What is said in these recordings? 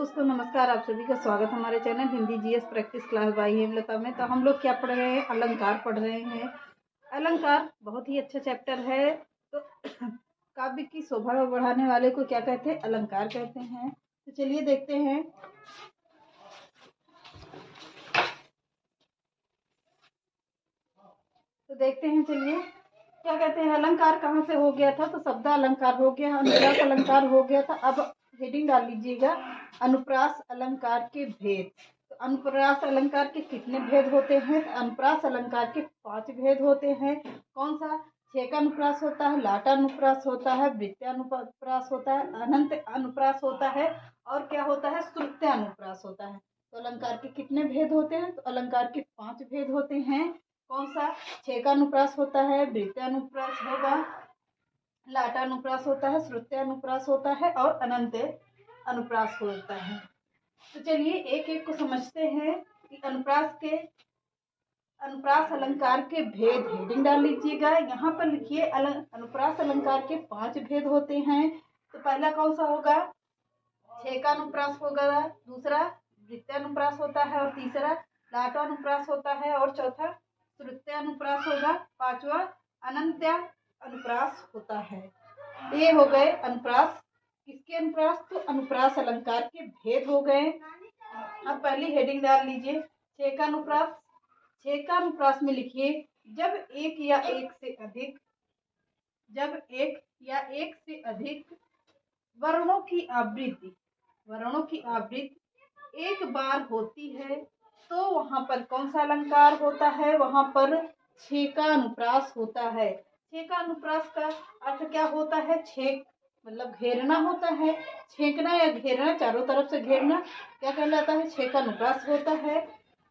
दोस्तों नमस्कार। आप सभी का स्वागत हमारे channel Hindi GS practice class by Hemlata में। तो हम लोग क्या पढ़ रहे हैं? अलंकार पढ़ रहे हैं। अलंकार बहुत ही अच्छा चैप्टर है। तो काव्य की शोभा बढ़ाने वाले को क्या कहते हैं? अलंकार कहते हैं। तो चलिए देखते हैं। तो देखते हैं, चलिए क्या कहते हैं। अलंकार कहाँ से हो गया था? तो शब्द अलंकार हो गया, अनुप्रास अलंकार हो गया था। अब हेडिंग डाल लीजिएगा, अनुप्रास अलंकार के भेद। तो अनुप्रास अलंकार के कितने भेद होते हैं? तो अनुप्रास अलंकार के 5 भेद होते हैं। कौन सा? छेकानुप्रास होता है, लाटानुप्रास होता है, वृत्यानुप्रास होता है, अनंत अनुप्रास होता है और क्या होता है? श्रुत्यानुप्रास होता है। तो अलंकार के कितने भेद होते हैं? तो अलंकार के 5 भेद होते हैं। कौन सा? छेकानुप्रास होता है, वृत्यानुप्रास होगा, लाटानुप्रास होता है, श्रुत्यानुप्रास होता है और अनंत अनुप्रास होता है। तो चलिए एक एक को समझते हैं कि अनुप्रास अलंकार के भेद। हेडिंग डाल लीजिएगा, यहाँ पर लिखिए अनुप्रास अलंकार के 5 भेद होते हैं। तो पहला कौन सा होगा? छेकानुप्रास होगा, दूसरा वृत्यानुप्रास होता है और तीसरा लाटानुप्रास होता है और चौथा श्रुत्यानुप्रास होगा, पांचवा अनंत्य अनुप्रास होता है। ये हो गए अनुप्रास। किसके अनुप्रास? तो अनुप्रास अलंकार के भेद हो गए। अब पहली हेडिंग डाल लीजिए, छेकानुप्रास। छेकानुप्रास में लिखिए, जब एक या एक से अधिक वर्णों की आवृत्ति एक बार होती है तो वहां पर कौन सा अलंकार होता है? वहां पर छेकानुप्रास होता है। छेकानुप्रास का अर्थ क्या होता है? छेक मतलब घेरना होता है। छेकना या घेरना, चारों तरफ से घेरना क्या कहलाता है? छेकानुप्रास होता है।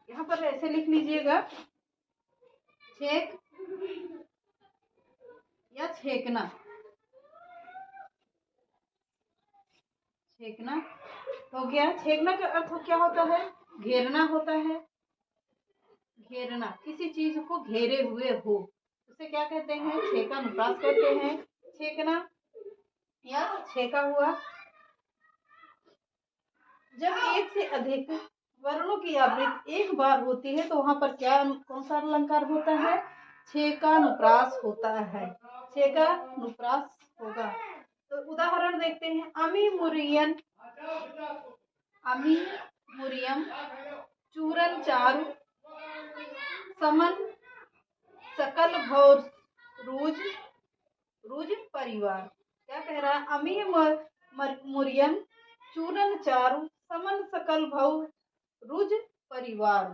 यहाँ पर ऐसे लिख लीजिएगा, छेक या छेकना। छेकना हो गया। छेकना का अर्थ क्या होता है? घेरना होता है। घेरना, किसी चीज को घेरे हुए हो उसे क्या कहते हैं? छेकानुप्रास कहते हैं। छेकना या छेका हुआ। जब एक से अधिक वर्णों की आवृत्ति एक बार होती है तो वहां पर क्या कौन सा अलंकार होता है? छेकानुप्रास होता है। छेकानुप्रास होगा। तो उदाहरण देखते हैं, अमी मुरियम चूरन चारु समन सकल भौर रूज परिवार। क्या कह रहा है? अमी मुरियम चूरन चारु समन सकल भौर रूज परिवार।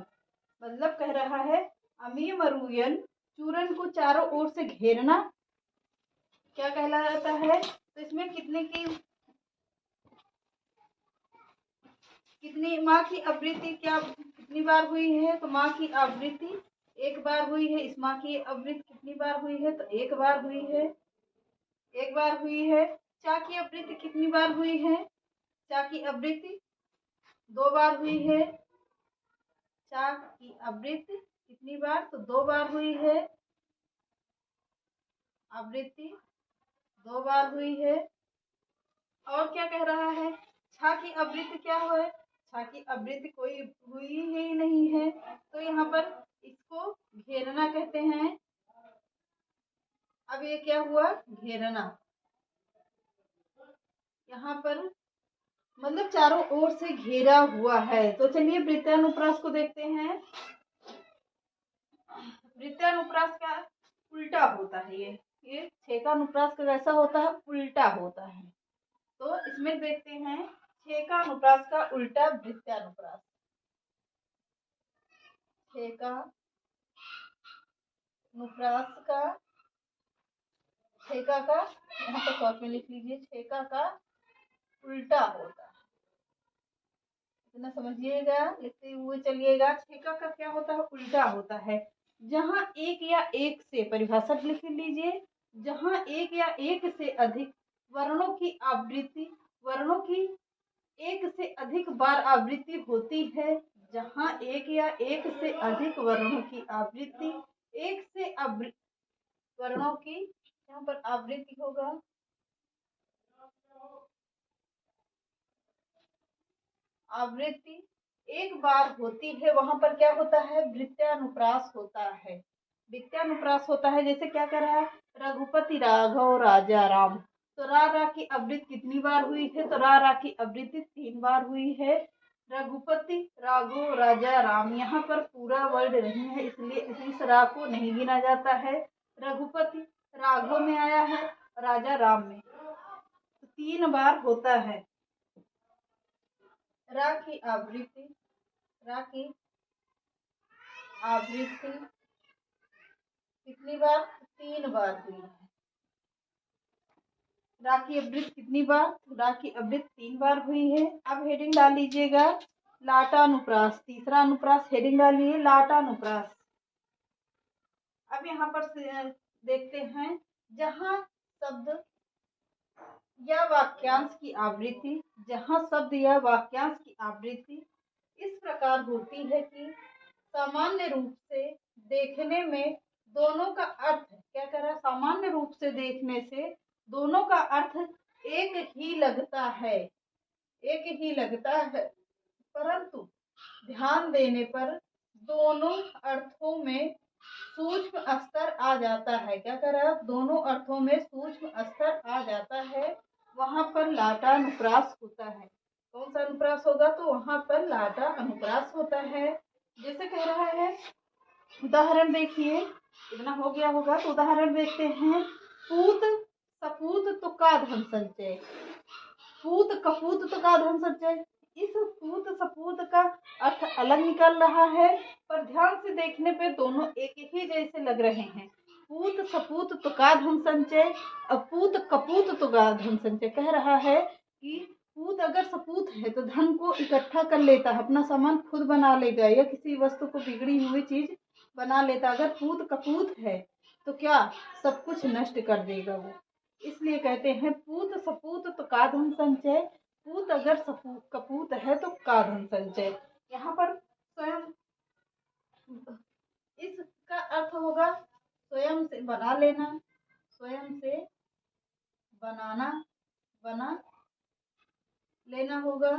मतलब कह रहा है अमी मरुयन, चूरन को चारों ओर से घेरना क्या कहलाता है? तो इसमें कितनी माँ की आवृत्ति कितनी बार हुई है? तो माँ की आवृत्ति एक बार हुई है। इस माँ की आवृत्ति कितनी बार हुई है? तो एक बार हुई है। चा की आवृत्ति कितनी बार हुई है? चा की आवृत्ति 2 बार हुई है। चा की आवृत्ति कितनी बार? तो 2 बार हुई है। आवृत्ति 2 बार हुई है। और क्या कह रहा है? छा की आवृत्ति क्या है? छा की आवृत्ति कोई हुई ही नहीं है। तो यहाँ पर इसको घेरना कहते हैं। अब ये क्या हुआ? घेरना। यहाँ पर मतलब चारों ओर से घेरा हुआ है। तो चलिए वृत्यानुप्रास को देखते हैं। वृत्यानुप्रास का उल्टा होता है। ये छेकानुप्रास का कैसा होता है? उल्टा होता है। तो इसमें देखते हैं छेकानुप्रास का उल्टा वृत्यानुप्रास। छेकानुप्रास का छेका का यहाँ पर शॉर्ट में लिख लीजिए, छेका का उल्टा होता है। इतना समझिएगा, लिखते हुए चलिएगा। छेका का क्या होता है? उल्टा होता है। जहाँ एक या एक से, परिभाषा लिख लीजिए, जहाँ एक या एक से अधिक वर्णों की एक से अधिक बार आवृत्ति होती है। जहाँ एक या एक से अधिक वर्णों की आवृत्ति एक से वर्णों की यहाँ पर आवृत्ति होगा। आवृत्ति एक बार होती है, वहां पर क्या होता है, वृत्यानुप्रास होता है। वृत्यानुप्रास होता है, जैसे क्या कर रहा है, रघुपति राघव राजा राम। तो रा की आवृत्ति कितनी बार हुई है, तो रा की आवृत्ति 3 बार हुई है। रघुपति राघव राजा राम, यहाँ पर पूरा वर्ड नहीं है, इसलिए इस रा को नहीं गिना जाता है। रघुपति राघव में आया है, राजा राम में, तो 3 बार होता है। रा की आवृत्ति, रा की आवृत्ति कितनी बार, 3 बार हुई है। रा की आवृत्ति कितनी बार, रा की आवृत्ति 3 बार हुई है। अब हेडिंग डाल लीजिएगा लाटानुप्रास, तीसरा अनुप्रास हेडिंग डालिए लाटानुप्रास। अब यहाँ पर देखते हैं, जहाँ शब्द या वाक्यांश की आवृत्ति, जहाँ शब्द या वाक्यांश की आवृत्ति इस प्रकार होती है कि सामान्य रूप से देखने में दोनों का अर्थ क्या कर रहा है, सामान्य रूप से देखने से दोनों का अर्थ एक ही लगता है, एक ही लगता है, परंतु ध्यान देने पर दोनों अर्थों में सूक्ष्म स्तर आ जाता है। क्या कर रहा है, दोनों अर्थों में सूक्ष्म स्तर आ जाता है, वहां पर लाटानुप्रास होता है। कौन सा अनुप्रास होगा, तो वहां पर लाटा अनुप्रास होता है। जैसे कह रहा है, उदाहरण देखिए, इतना हो गया होगा, तो उदाहरण देखते हैं। पूत सपूत तो का धन संचय, पूत कपूत तो का धन संचय। इस पूत सपूत का अर्थ अलग निकल रहा है, पर ध्यान से देखने पे दोनों एक ही जैसे लग रहे हैं। पूत सपूत तो का धन संचय, अब पूत कपूत तो का धन संचय। कह रहा है कि पूत अगर सपूत है तो धन को इकट्ठा कर लेता है, अपना सामान खुद बना लेगा, या किसी वस्तु को बिगड़ी हुई चीज बना लेता। अगर पूत कपूत है तो क्या, सब कुछ नष्ट कर देगा वो। इसलिए कहते हैं पूत सपूत तो का धन संचय, पूत अगर सपूत कपूत है तो का धन संचय। यहाँ पर स्वयं, इसका अर्थ होगा स्वयं से बना लेना, स्वयं से बनाना, बना लेना होगा।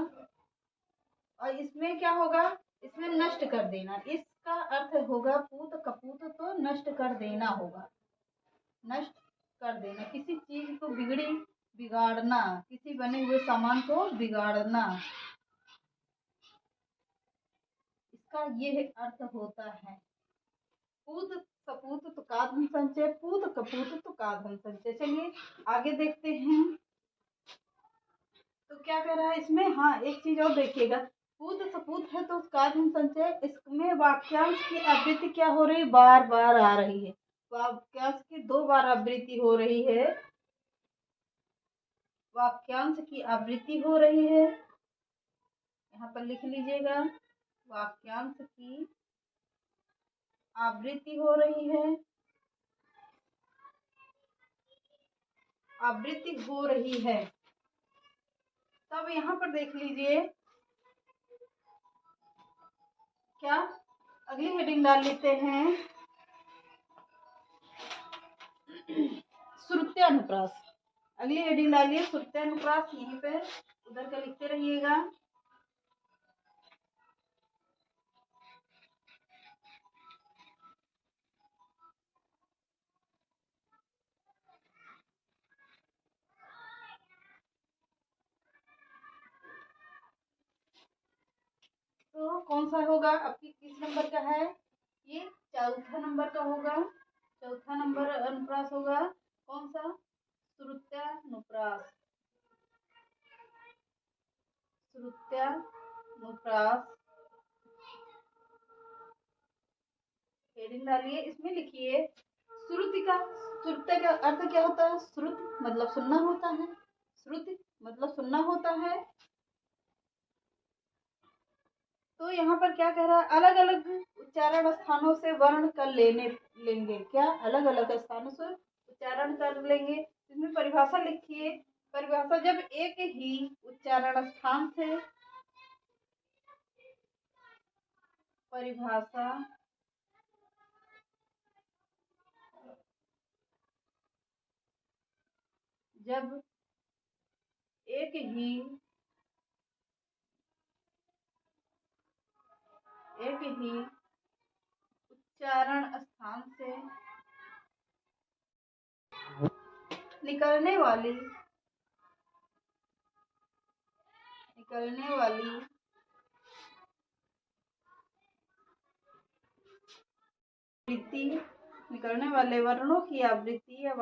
और इसमें क्या होगा, इसमें नष्ट कर देना, इसका अर्थ होगा पूत कपूत तो नष्ट कर देना होगा, नष्ट कर देना, किसी चीज को बिगाड़ना, किसी बने हुए सामान को बिगाड़ना, इसका ये अर्थ होता है। पूत सपूत तो का धन संचय, पूत कपूत तो का धन संचय। चलिए आगे देखते हैं, तो क्या कह रहा है इसमें, हाँ एक चीज और देखिएगा, पूत सपूत है तो का धन संचय, इसमें वाक्यांश की आवृत्ति क्या हो रही, बार बार आ रही है, वाक्यांश की 2 बार आवृत्ति हो रही है, वाक्यांश की आवृत्ति हो रही है। यहाँ पर लिख लीजिएगा, वाक्यांश की आवृत्ति हो रही है, आवृत्ति हो रही है। तब यहाँ पर देख लीजिए, क्या अगली हेडिंग डाल लेते हैं, श्रुत्यानुप्रास। अगली हेडिंग डालिए श्रुत्यानुप्रास, यहीं पे उधर का लिखते रहिएगा। तो कौन सा होगा, आपकी किस नंबर का है, ये चौथा नंबर का होगा, चौथा नंबर अनुप्रास होगा। कौन सा, श्रुत्यानुप्रास, श्रुत्यानुप्रास। हेडिंग डालिए, इसमें लिखिए श्रुति का, श्रुत्य का अर्थ क्या होता है, श्रुत मतलब सुनना होता है, श्रुति मतलब सुनना होता है। तो यहाँ पर क्या कह रहा है, अलग अलग उच्चारण स्थानों से वर्ण कर लेंगे, क्या अलग अलग स्थानों से उच्चारण कर लेंगे। इसमें परिभाषा लिखिए, परिभाषा जब एक ही उच्चारण स्थान से, परिभाषा जब एक ही एक ही उच्चारण स्थान से निकलने वाली आवृत्ति, निकलने वाले वर्णों की आवृत्ति या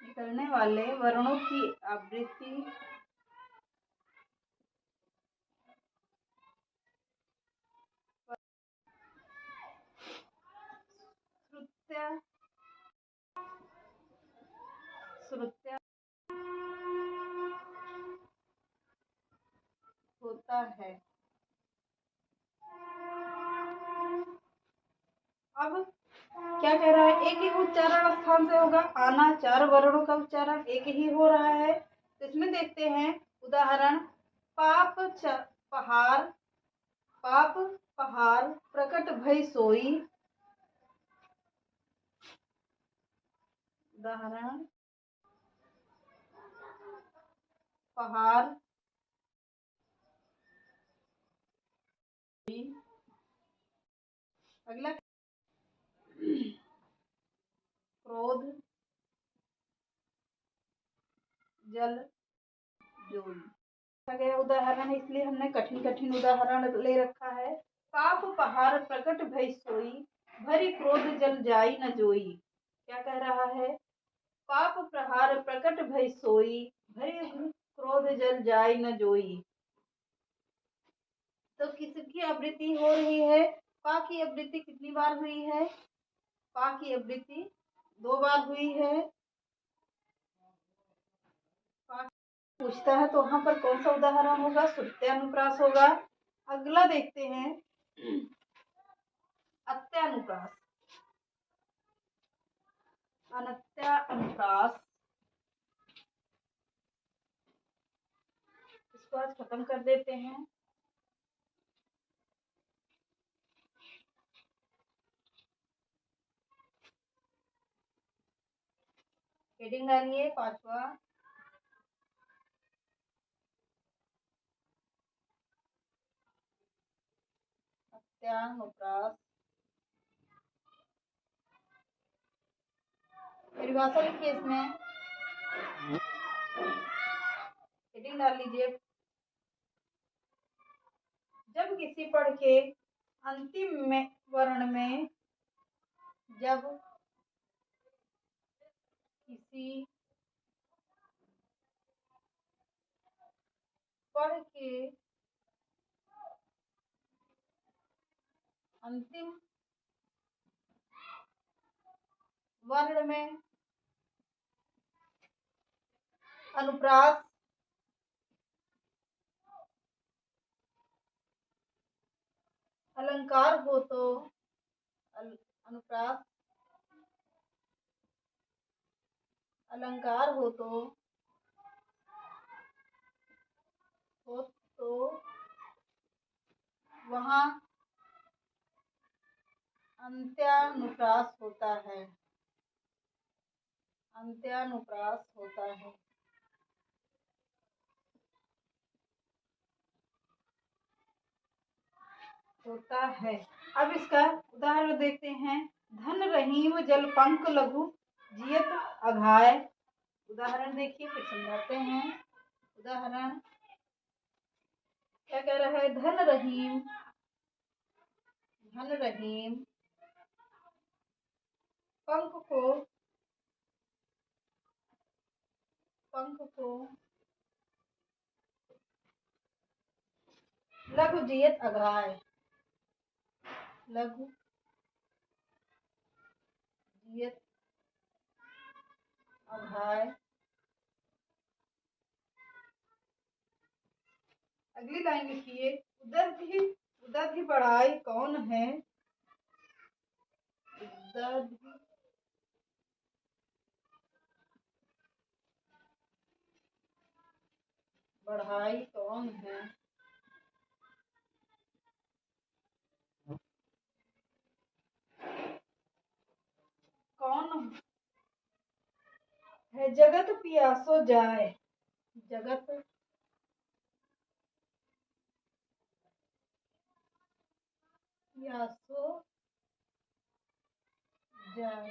निकलने वाले वर्णों की आवृत्ति श्रुत्या होता है। अब क्या कह रहा है, एक ही उच्चारण स्थान से होगा, आना 4 वर्णों का उच्चारण एक ही हो रहा है। तो इसमें देखते हैं उदाहरण, पाप पहाड़ प्रकट भई सोई। उदाहरण, पहाड़ अगला क्रोध जल जोई गया उदाहरण, इसलिए हमने कठिन उदाहरण ले रखा है। पाप पहाड़ प्रकट भई सोई, भरी क्रोध जल जाई न जोई। क्या कह रहा है, पाप प्रहार प्रकट भई सोई, भरी क्रोध जल जाई न जोई। तो किसकी आवृत्ति हो रही है, पा की आवृत्ति कितनी बार हुई है, पा की आवृत्ति 2 बार हुई है। पूछता है तो वहां पर कौन सा उदाहरण होगा, श्रुत्यानुप्रास होगा। अगला देखते हैं अत्यानुप्रास। अनत्यानुप्रास, इसको आज खत्म कर देते हैं। हेडिंग डालिए 5वां, अत्यानुप्रास। परिभाषा लिखिए इसमें, हेडिंग डाल लीजिए, जब किसी पढ़ के अंतिम में वर्ण में, जब किसी पढ़ के अंतिम वर्ण में अनुप्रास अलंकार हो तो अनुप्रास अलंकार हो तो वहाँ अंत्यानुप्रास होता है, अंत्यानुप्रास होता है। होता है। अब इसका उदाहरण देखते हैं, धन रहीम जल पंख लघु जियत अघाय। उदाहरण देखिए, फिर समझाते हैं। उदाहरण क्या कह रहा है, धन रहीम पंख को लघु जियत अघाय, लघु जियत अघाय। अगली लाइन लिखिए, उदधि बढ़ाई कौन है, उदधि बढ़ाई कौन है, कौन है, जगत पियासो जाए, जगत पियासो जाए।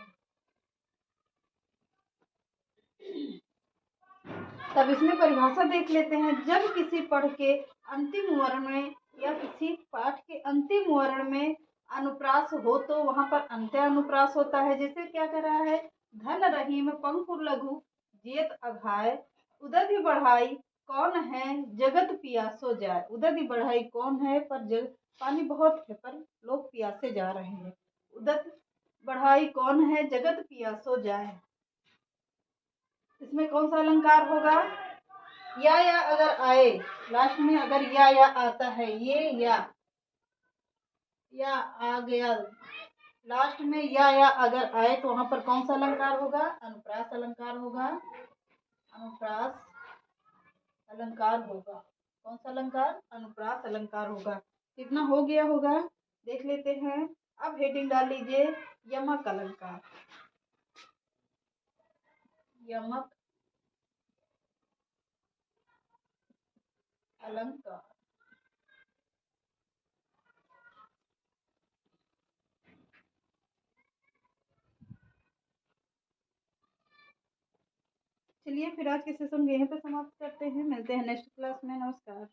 तब इसमें परिभाषा देख लेते हैं। जब किसी पढ़ के अंतिम वर्ण में या किसी पाठ के अंतिम वर्ण में अनुप्रास हो तो वहां पर अंत्य अनुप्रास होता है। जैसे क्या कर रहा है, धन रहीम पंकुर लघु जेत अघाय, उदधि बढ़ाई कौन है जगत पियासो जाए। उदधि बढ़ाई कौन है, पर पानी बहुत है पर लोग पियासे जा रहे हैं। उदधि बढ़ाई कौन है जगत पियासो जाए। इसमें कौन सा अलंकार होगा, या अगर आए लास्ट में, अगर या आता है, ये या आ गया लास्ट में, या अगर आए तो वहां पर कौन सा अलंकार होगा, अनुप्रास अलंकार होगा। अनुप्रास अलंकार होगा। कौन सा अलंकार, अनुप्रास अलंकार होगा। कितना हो गया होगा देख लेते हैं। अब हेडिंग डाल लीजिए यमक अलंकार। यमक अलंकार। चलिए फिर आज के सेशन यहीं पे समाप्त करते हैं। मिलते हैं नेक्स्ट क्लास में। नमस्कार।